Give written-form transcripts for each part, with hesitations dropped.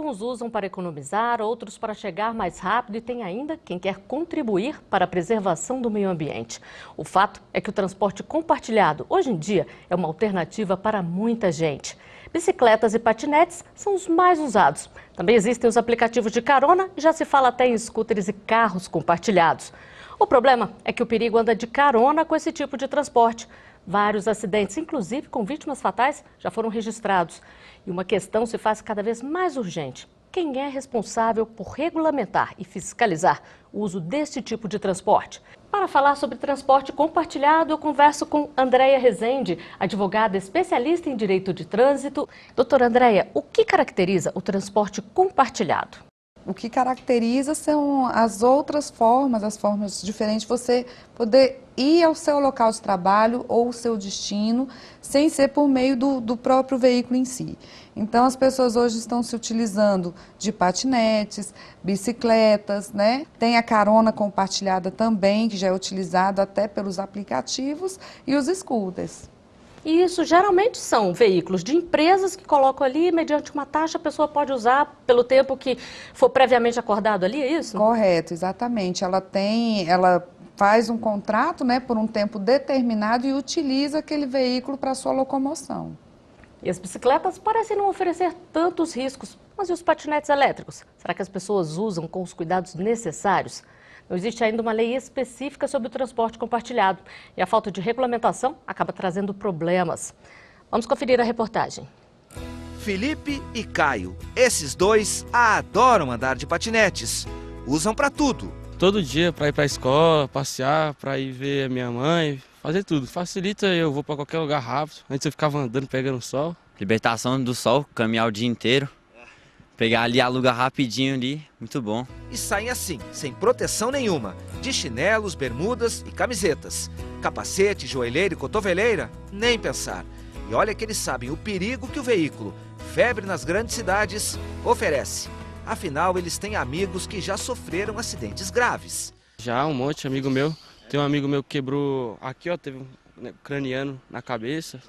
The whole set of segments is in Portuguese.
Alguns usam para economizar, outros para chegar mais rápido e tem ainda quem quer contribuir para a preservação do meio ambiente. O fato é que o transporte compartilhado, hoje em dia, é uma alternativa para muita gente. Bicicletas e patinetes são os mais usados. Também existem os aplicativos de carona e já se fala até em scooters e carros compartilhados. O problema é que o perigo anda de carona com esse tipo de transporte. Vários acidentes, inclusive com vítimas fatais, já foram registrados. E uma questão se faz cada vez mais urgente. Quem é responsável por regulamentar e fiscalizar o uso desse tipo de transporte? Para falar sobre transporte compartilhado, eu converso com Andréia Rezende, advogada especialista em direito de trânsito. Doutora Andréia, o que caracteriza o transporte compartilhado? O que caracteriza são as outras formas, as formas diferentes de você poder ir ao seu local de trabalho ou o seu destino, sem ser por meio do próprio veículo em si. Então, as pessoas hoje estão se utilizando de patinetes, bicicletas, né? Tem a carona compartilhada também, que já é utilizada até pelos aplicativos, e os scooters. E isso geralmente são veículos de empresas que colocam ali, mediante uma taxa, a pessoa pode usar pelo tempo que for previamente acordado ali, é isso? Correto, exatamente. Ela faz um contrato, né, por um tempo determinado e utiliza aquele veículo para sua locomoção. E as bicicletas parecem não oferecer tantos riscos, mas e os patinetes elétricos? Será que as pessoas usam com os cuidados necessários? Não existe ainda uma lei específica sobre o transporte compartilhado e a falta de regulamentação acaba trazendo problemas. Vamos conferir a reportagem. Felipe e Caio, esses dois adoram andar de patinetes. Usam para tudo. Todo dia para ir para a escola, passear, para ir ver a minha mãe, fazer tudo. Facilita, eu vou para qualquer lugar rápido. Antes eu ficava andando, pegando sol. Libertação do sol, caminhar o dia inteiro. Pegar ali, aluga rapidinho ali, muito bom. E saem assim, sem proteção nenhuma, de chinelos, bermudas e camisetas. Capacete, joelheira e cotoveleira, nem pensar. E olha que eles sabem o perigo que o veículo, febre nas grandes cidades, oferece. Afinal, eles têm amigos que já sofreram acidentes graves. Já um monte de amigo meu. Tem um amigo meu que quebrou aqui, ó, teve um craniano na cabeça.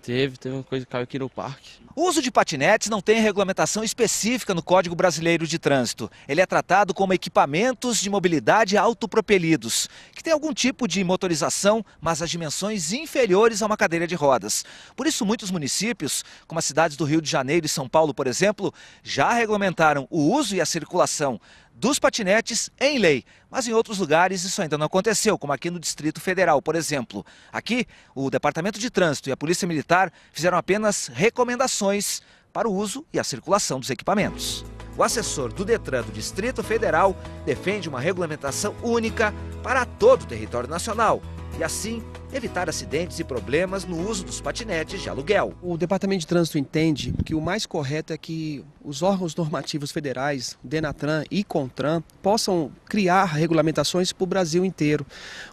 Teve uma coisa que caiu aqui no parque. O uso de patinetes não tem regulamentação específica no Código Brasileiro de Trânsito. Ele é tratado como equipamentos de mobilidade autopropelidos, que tem algum tipo de motorização, mas as dimensões inferiores a uma cadeira de rodas. Por isso, muitos municípios, como as cidades do Rio de Janeiro e São Paulo, por exemplo, já regulamentaram o uso e a circulação dos patinetes em lei. Mas em outros lugares isso ainda não aconteceu, como aqui no Distrito Federal, por exemplo. Aqui, o Departamento de Trânsito e a Polícia Militar fizeram apenas recomendações para o uso e a circulação dos equipamentos. O assessor do Detran do Distrito Federal defende uma regulamentação única para todo o território nacional e, assim, evitar acidentes e problemas no uso dos patinetes de aluguel. O Departamento de Trânsito entende que o mais correto é que os órgãos normativos federais, Denatran e Contran, possam criar regulamentações para o Brasil inteiro.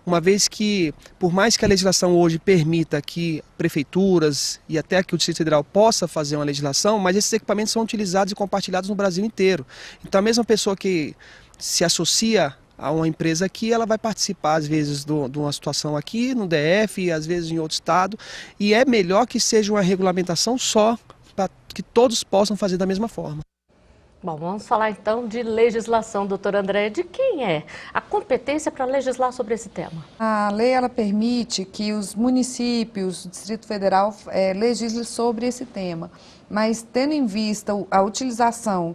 Uma vez que, por mais que a legislação hoje permita que prefeituras e até que o Distrito Federal possa fazer uma legislação, mas esses equipamentos são utilizados e compartilhados no Brasil inteiro. Então a mesma pessoa que se associa a uma empresa aqui, ela vai participar às vezes de uma situação aqui no DF, às vezes em outro estado, e é melhor que seja uma regulamentação só, para que todos possam fazer da mesma forma. Bom, vamos falar então de legislação, doutora Andréia. De quem é a competência para legislar sobre esse tema? A lei ela permite que os municípios, o Distrito Federal, legislem sobre esse tema. Mas tendo em vista a utilização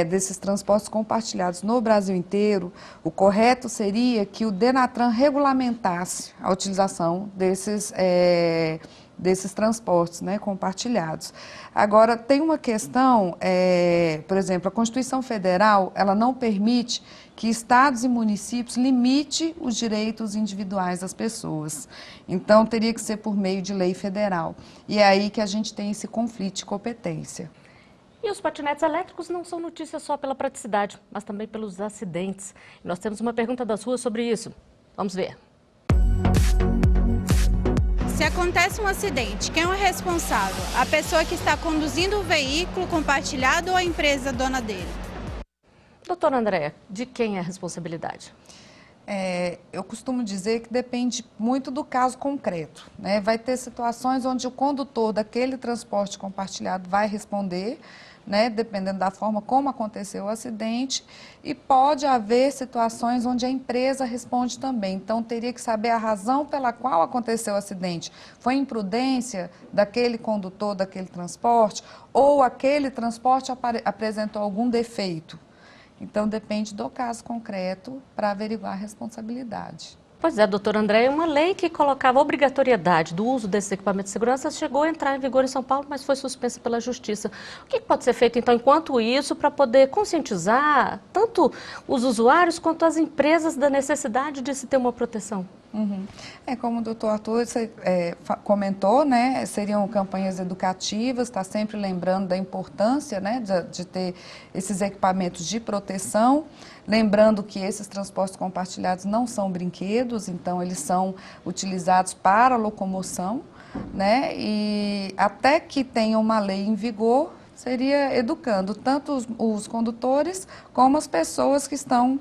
desses transportes compartilhados no Brasil inteiro, o correto seria que o Denatran regulamentasse a utilização desses transportes, né, compartilhados. Agora, tem uma questão, por exemplo, a Constituição Federal, ela não permite que estados e municípios limite os direitos individuais das pessoas. Então, teria que ser por meio de lei federal. E é aí que a gente tem esse conflito de competência. E os patinetes elétricos não são notícia só pela praticidade, mas também pelos acidentes. E nós temos uma pergunta das ruas sobre isso. Vamos ver. Se acontece um acidente, quem é o responsável? A pessoa que está conduzindo o veículo compartilhado ou a empresa dona dele? Doutora Andréia, de quem é a responsabilidade? Eu costumo dizer que depende muito do caso concreto, né? Vai ter situações onde o condutor daquele transporte compartilhado vai responder, né? Dependendo da forma como aconteceu o acidente, e pode haver situações onde a empresa responde também. Então, teria que saber a razão pela qual aconteceu o acidente. Foi imprudência daquele condutor daquele transporte ou aquele transporte apresentou algum defeito? Então, depende do caso concreto para averiguar a responsabilidade. Pois é, doutora Andréia, uma lei que colocava obrigatoriedade do uso desses equipamentos de segurança chegou a entrar em vigor em São Paulo, mas foi suspensa pela Justiça. O que pode ser feito, então, enquanto isso, para poder conscientizar tanto os usuários quanto as empresas da necessidade de se ter uma proteção? Como o doutor Arthur comentou, né, seriam campanhas educativas, está sempre lembrando da importância, né, de ter esses equipamentos de proteção, lembrando que esses transportes compartilhados não são brinquedos, então eles são utilizados para locomoção, né, e até que tenha uma lei em vigor, seria educando tanto os condutores como as pessoas que estão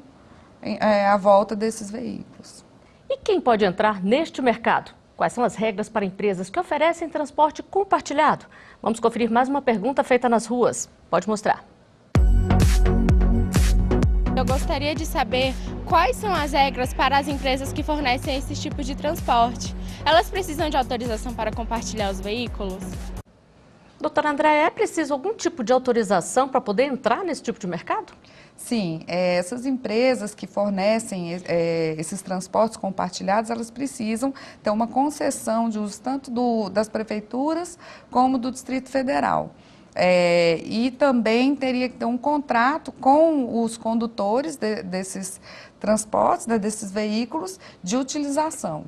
à volta desses veículos. E quem pode entrar neste mercado? Quais são as regras para empresas que oferecem transporte compartilhado? Vamos conferir mais uma pergunta feita nas ruas. Pode mostrar. Eu gostaria de saber quais são as regras para as empresas que fornecem esses tipos de transporte. Elas precisam de autorização para compartilhar os veículos? Doutora Andréia, é preciso algum tipo de autorização para poder entrar nesse tipo de mercado? Sim, essas empresas que fornecem esses transportes compartilhados, elas precisam ter uma concessão de uso tanto das prefeituras como do Distrito Federal. E também teria que ter um contrato com os condutores desses transportes, né, desses veículos de utilização.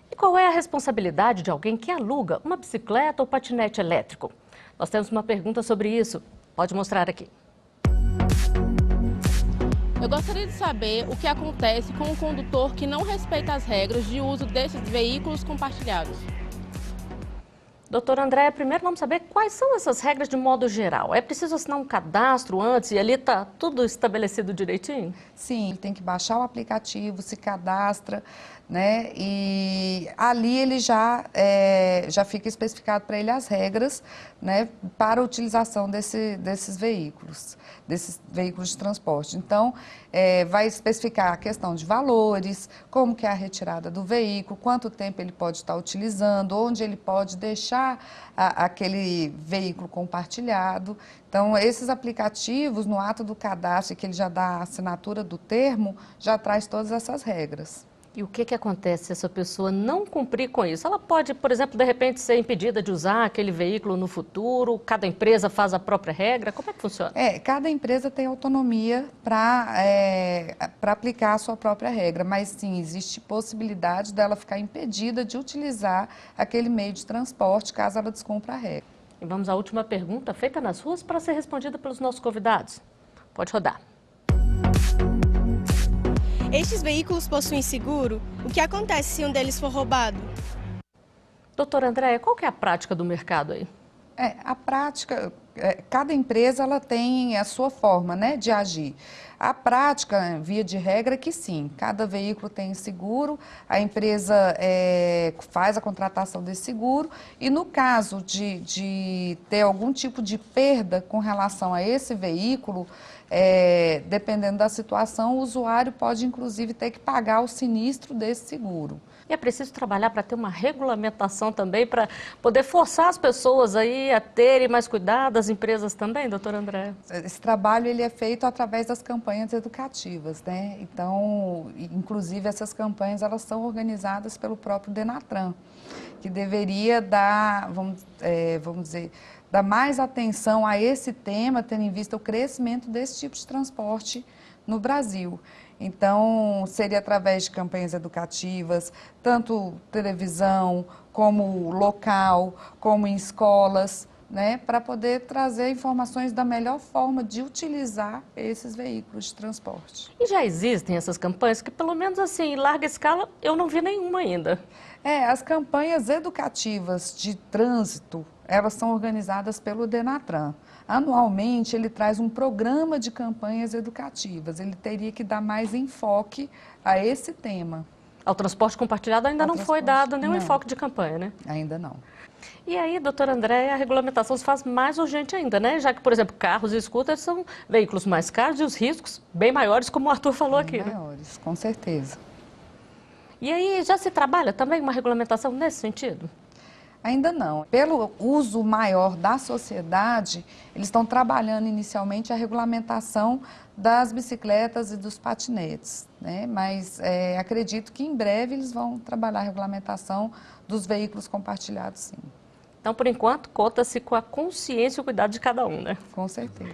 E qual é a responsabilidade de alguém que aluga uma bicicleta ou patinete elétrico? Nós temos uma pergunta sobre isso. Pode mostrar aqui. Eu gostaria de saber o que acontece com o condutor que não respeita as regras de uso desses veículos compartilhados. Doutora Andréia, primeiro vamos saber quais são essas regras de modo geral. É preciso assinar um cadastro antes e ali está tudo estabelecido direitinho? Sim, ele tem que baixar o aplicativo, se cadastra, né? E ali ele já fica especificado para ele as regras, né, para a utilização desses veículos de transporte. Então, vai especificar a questão de valores, como que é a retirada do veículo, quanto tempo ele pode estar utilizando, onde ele pode deixar aquele veículo compartilhado. Então, esses aplicativos, no ato do cadastro, que ele já dá a assinatura do termo, já traz todas essas regras. E o que acontece se essa pessoa não cumprir com isso? Ela pode, por exemplo, de repente ser impedida de usar aquele veículo no futuro? Cada empresa faz a própria regra? Como é que funciona? Cada empresa tem autonomia para aplicar a sua própria regra, mas sim, existe possibilidade dela ficar impedida de utilizar aquele meio de transporte caso ela descumpra a regra. E vamos à última pergunta feita nas ruas para ser respondida pelos nossos convidados. Pode rodar. Estes veículos possuem seguro? O que acontece se um deles for roubado? Doutora Andréia, qual que é a prática do mercado aí? A prática, cada empresa ela tem a sua forma, né, de agir. A prática, via de regra, é que sim, cada veículo tem seguro, a empresa faz a contratação desse seguro e no caso de ter algum tipo de perda com relação a esse veículo, dependendo da situação, o usuário pode inclusive ter que pagar o sinistro desse seguro. E é preciso trabalhar para ter uma regulamentação também, para poder forçar as pessoas aí a terem mais cuidado, as empresas também, doutora Andréia? Esse trabalho ele é feito através das campanhas educativas, né? Então, inclusive essas campanhas elas são organizadas pelo próprio Denatran, que deveria dar, vamos dizer, dar mais atenção a esse tema, tendo em vista o crescimento desse tipo de transporte no Brasil. Então, seria através de campanhas educativas, tanto televisão, como local, como em escolas, né, para poder trazer informações da melhor forma de utilizar esses veículos de transporte. E já existem essas campanhas que, pelo menos assim, em larga escala, eu não vi nenhuma ainda. As campanhas educativas de trânsito, elas são organizadas pelo Denatran. Anualmente, ele traz um programa de campanhas educativas. Ele teria que dar mais enfoque a esse tema. Ao transporte compartilhado ainda não foi dado nenhum enfoque de campanha, né? Ainda não. E aí, doutora Andréia, a regulamentação se faz mais urgente ainda, né? Já que, por exemplo, carros e scooters são veículos mais caros e os riscos bem maiores, como o Arthur falou aqui, né? Maiores, com certeza. E aí, já se trabalha também uma regulamentação nesse sentido? Ainda não. Pelo uso maior da sociedade, eles estão trabalhando inicialmente a regulamentação das bicicletas e dos patinetes, né? Mas acredito que em breve eles vão trabalhar a regulamentação dos veículos compartilhados, sim. Então, por enquanto, conta-se com a consciência e o cuidado de cada um, né? Com certeza.